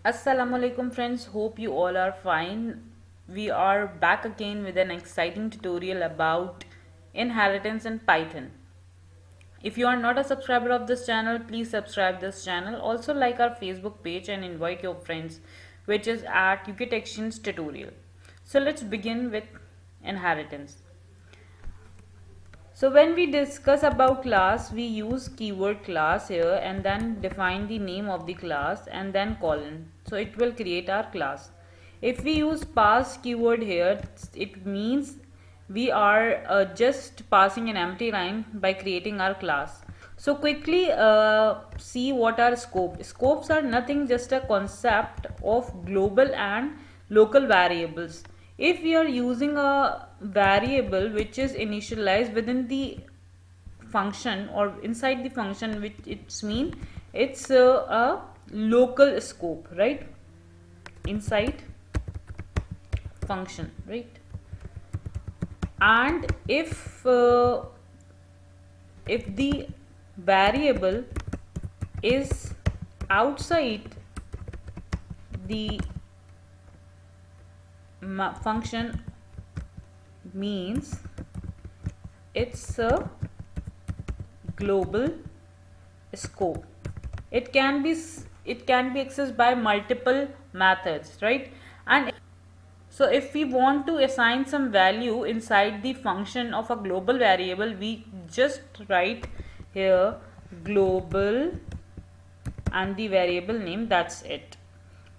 Assalamu alaikum friends, hope you all are fine. We are back again with an exciting tutorial about inheritance in Python. If you are not a subscriber of this channel, please subscribe this channel. Also like our Facebook page and invite your friends, which is at UKTechtions tutorial. So let's begin with inheritance. So when we discuss about class, we use keyword class here and then define the name of the class and then colon. So it will create our class. If we use pass keyword here, it means we are just passing an empty line by creating our class. So quickly see what are scope. Scopes are nothing just a concept of global and local variables. If we are using a variable which is initialized within the function or inside the function, which it's mean it's a local scope, right? Inside function, right? And if the variable is outside the function, means it's a global scope. It can be accessed by multiple methods, right? And so if we want to assign some value inside the function of a global variable, we just write here global and the variable name, that's it.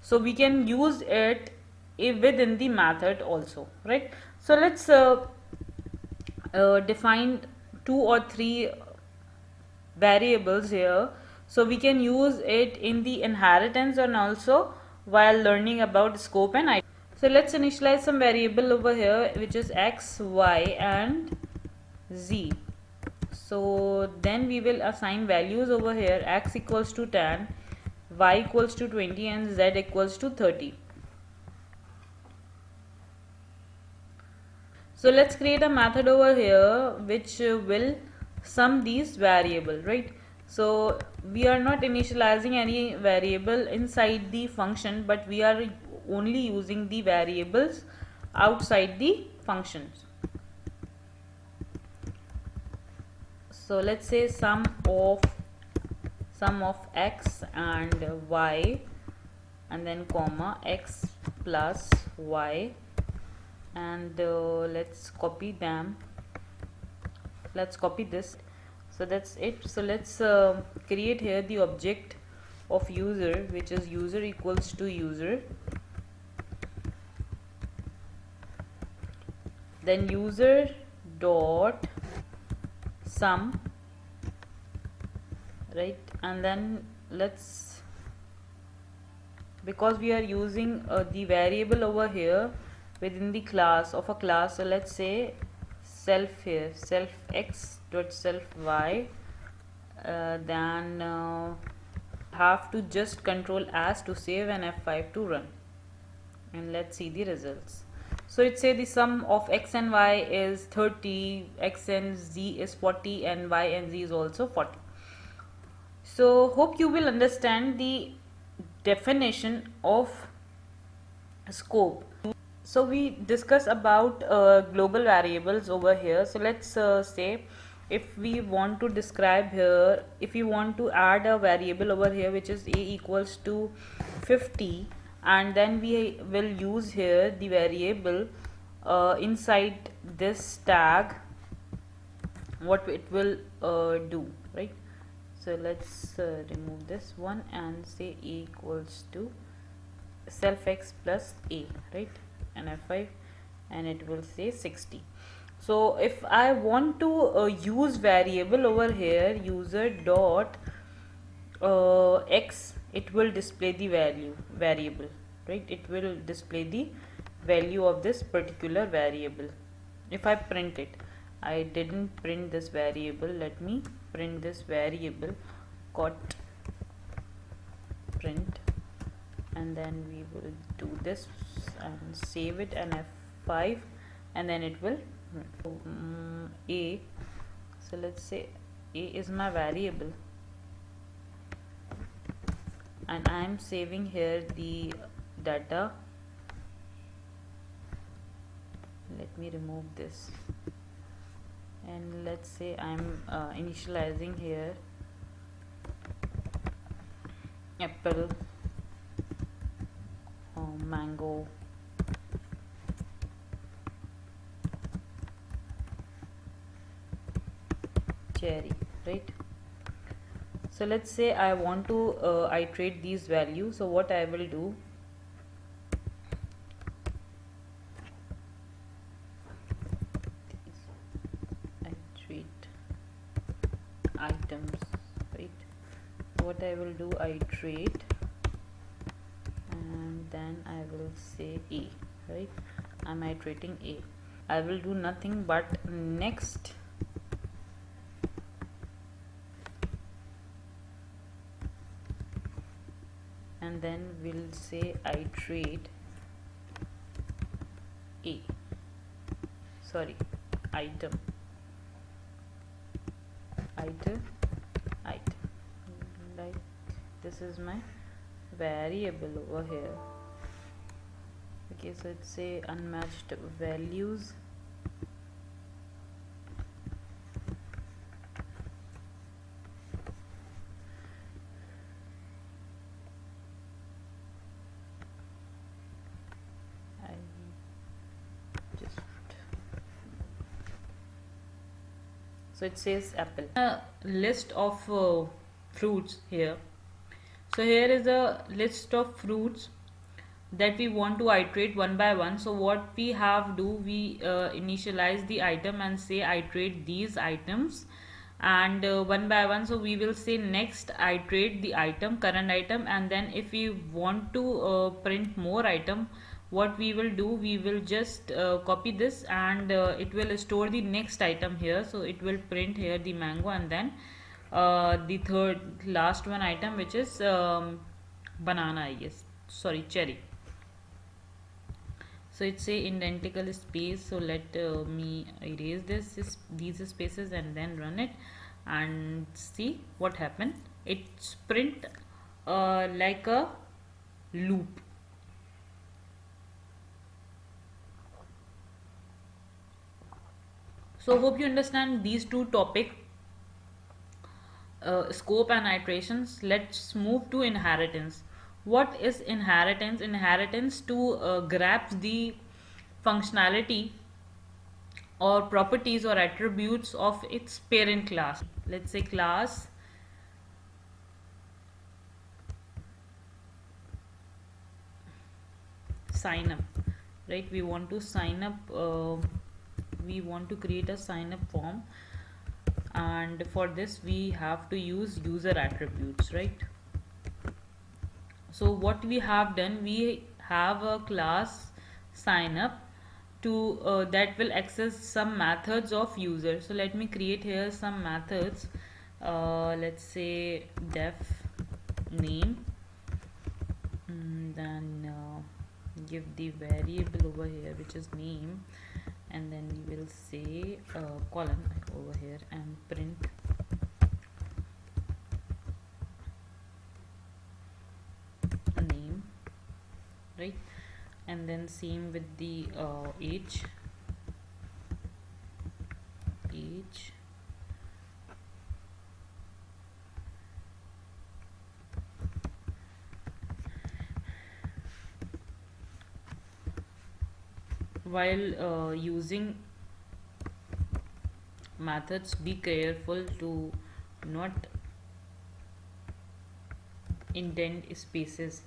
So we can use it within the method also, right? So let's define two or three variables here, so we can use it in the inheritance and also while learning about scope and identity. So let's initialize some variable over here, which is x, y and z. So then we will assign values over here. X equals to 10, y equals to 20 and z equals to 30. So let's create a method over here which will sum these variable, right? So we are not initializing any variable inside the function, but we are only using the variables outside the functions. So let's say sum of x and y, and then comma x plus y, and let's copy them. Let's copy this. So that's it. So let's create here the object of user, which is user equals to user, then user dot sum, right? And then let's, because we are using the variable over here within the class of a class, so let's say self here, self x dot self y, then have to just control as to save and F5 to run, and let's see the results. So it say the sum of x and y is 30, x and z is 40, and y and z is also 40. So hope you will understand the definition of scope. So we discuss about global variables over here. So let's say if we want to describe here, if we want to add a variable over here which is a equals to 50, and then we will use here the variable inside this tag, what it will do, right? So let's remove this one and say a equals to self x plus a, right? And F5, and it will say 60. So if I want to use variable over here, user dot x, it will display the variable, right? It will display the value of this particular variable. If I print it, I didn't print this variable, let me print this variable, got print, and then we will do this and save it and F5, and then it will a. So let's say a is my variable, and I am saving here the data. Let me remove this, and let's say I'm initializing here apple, mango, cherry, right? So let's say I want to iterate these values. So what I will do, iterate items, right? What I will do, iterate, and then I will say a, right? I'm iterating a. I will do nothing but next, and then we'll say iterate a, sorry, item, item, like this is my variable over here. Okay, so it's say unmatched values, I just, so it says apple. A list of fruits here. So here is a list of fruits that we want to iterate one by one. So what we have do, we initialize the item and say iterate these items, and one by one. So we will say next iterate the item, current item, and then if we want to print more item, what we will do, we will just copy this, and it will store the next item here. So it will print here the mango, and then the third last one item, which is banana, I guess, sorry, cherry. So it's a indentical space. So let me erase these spaces and then run it and see what happened. It's print like a loop. So hope you understand these two topics, scope and iterations. Let's move to inheritance. What is inheritance? Inheritance to grabs the functionality or properties or attributes of its parent class. Let's say class sign up, right? We want to sign up, we want to create a sign up form, and for this we have to use user attributes, right? So what we have done, we have a class sign up to that will access some methods of user. So let me create here some methods. Let's say def name, then give the variable over here which is name, and then we will say column over here and print a name, right? And then same with the age, while using methods, be careful to not indent spaces.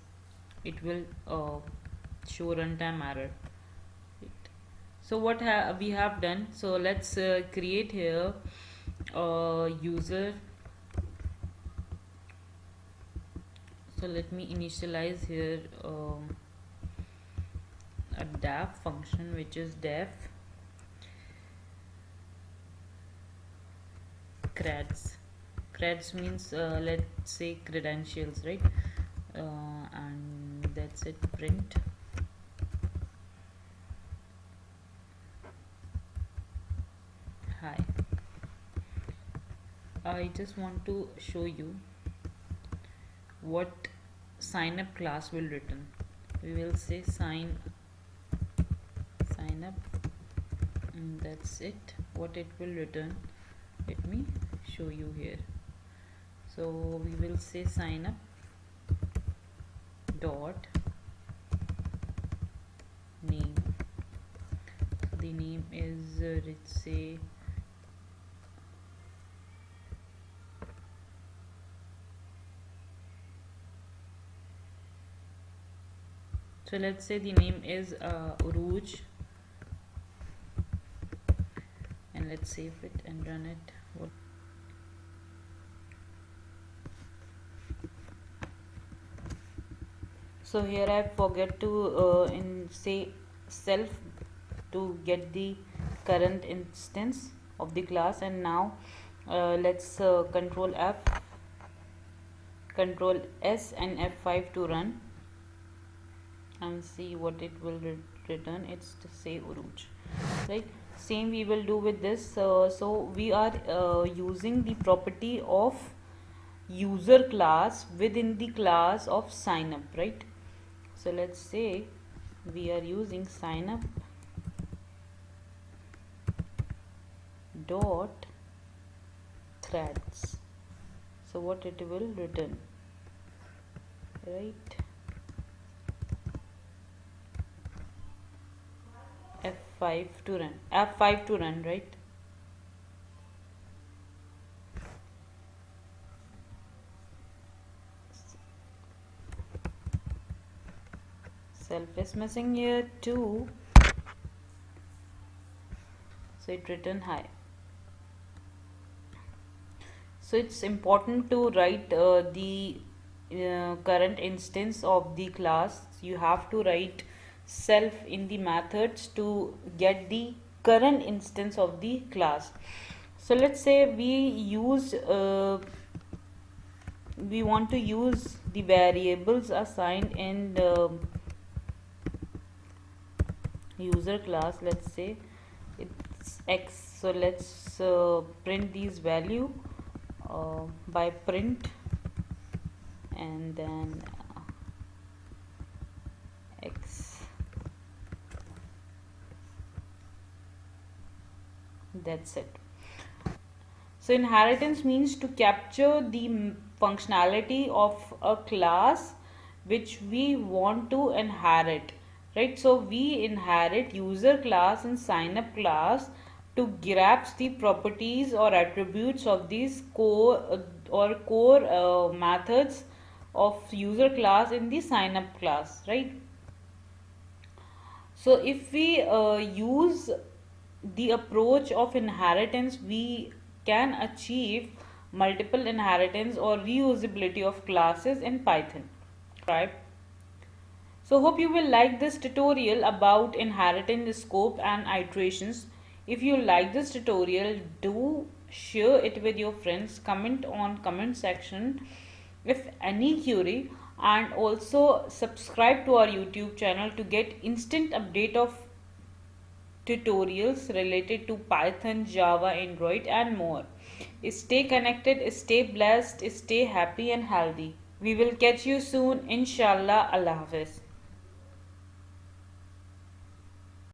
It will show runtime error, right? So what we have done, so let's create here user. So let me initialize here a def function, which is def creds means let's say credentials, right? And that's it, print hi. I just want to show you what sign up class will return. We will say sign up, and that's it. What it will return, let me show you here. So we will say sign up dot name. The name is let's say the name is Uruj, and let's save it and run it. So here I forget to say self to get the current instance of the class, and now let's control F, control S and F5 to run and see what it will return. It's to say Uruj, right? Same we will do with this. So we are using the property of user class within the class of sign up, right? So let's say we are using sign up dot threads. So what it will return, right? F5 to run, right? Self is missing here too, so it return hi. So it's important to write the current instance of the class. You have to write self in the methods to get the current instance of the class. So let's say we want to use the variables assigned in the user class. Let's say it's x, so let's print these value by print and then x. That's it. So inheritance means to capture the functionality of a class which we want to inherit, right? So we inherit user class and sign up class to grasp the properties or attributes of these core methods of user class in the sign up class, right? So if we use the approach of inheritance, we can achieve multiple inheritance or reusability of classes in Python, right? So hope you will like this tutorial about inheritance scope and iterations. If you like this tutorial, do share it with your friends, comment on comment section if any query, and also subscribe to our YouTube channel to get instant update of tutorials related to Python, Java, Android and more. Stay connected, stay blessed, stay happy and healthy. We will catch you soon, inshallah. Allah Hafiz.